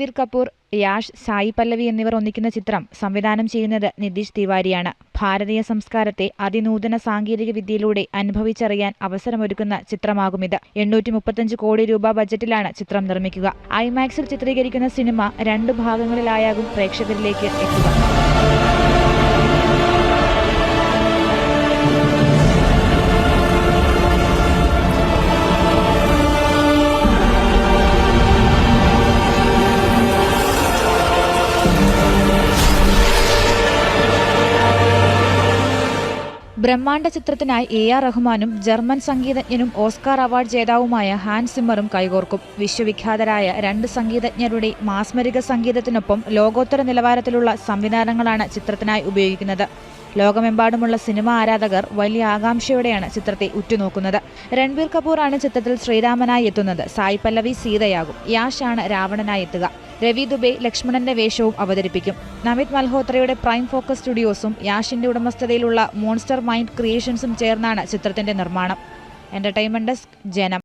രൺവീർ കപൂർ, യാഷ്, സായി പല്ലവി എന്നിവർ ഒന്നിക്കുന്ന ചിത്രം സംവിധാനം ചെയ്യുന്നത് നിതീഷ് തിവാരിയാണ്. ഭാരതീയ സംസ്കാരത്തെ അതിനൂതന സാങ്കേതിക വിദ്യയിലൂടെ അനുഭവിച്ചറിയാൻ അവസരമൊരുക്കുന്ന ചിത്രമാകുമിത്. 835 കോടി രൂപ ബജറ്റിലാണ് ചിത്രം നിർമ്മിക്കുക. ഐമാക്സിൽ ചിത്രീകരിക്കുന്ന സിനിമ 2 ഭാഗങ്ങളിലായാകും പ്രേക്ഷകരിലേക്ക് എത്തുക. ബ്രഹ്മാണ്ഡ ചിത്രത്തിനായി AR റഹ്മാനും ജർമ്മൻ സംഗീതജ്ഞനും ഓസ്കാർ അവാർഡ് ജേതാവുമായ ഹാൻസ് സിമ്മറും കൈകോർക്കും. വിശ്വവിഖ്യാതരായ 2 സംഗീതജ്ഞരുടെ മാസ്മരിക സംഗീതത്തിനൊപ്പം ലോകോത്തര നിലവാരത്തിലുള്ള സംവിധാനങ്ങളാണ് ചിത്രത്തിനായി ഉപയോഗിക്കുന്നത്. ലോകമെമ്പാടുമുള്ള സിനിമാ ആരാധകർ വലിയ ആകാംക്ഷയോടെയാണ് ചിത്രത്തെ ഉറ്റുനോക്കുന്നത്. രൺവീർ കപൂറാണ് ചിത്രത്തിൽ ശ്രീരാമനായി എത്തുന്നത്. സായി പല്ലവി സീതയാകും. യാഷാണ് രാവണനായി എത്തുക. രവി ദുബെ ലക്ഷ്മണന്റെ വേഷവും അവതരിപ്പിക്കും. നമിത് മൽഹോത്രയുടെ പ്രൈം ഫോക്കസ് സ്റ്റുഡിയോസും യാഷിന്റെ ഉടമസ്ഥതയിലുള്ള മോൺസ്റ്റർ മൈൻഡ് ക്രിയേഷൻസും ചേർന്നാണ് ചിത്രത്തിന്റെ നിർമ്മാണം. എന്റർടൈൻമെന്റ് ഡെസ്ക്, ജനം.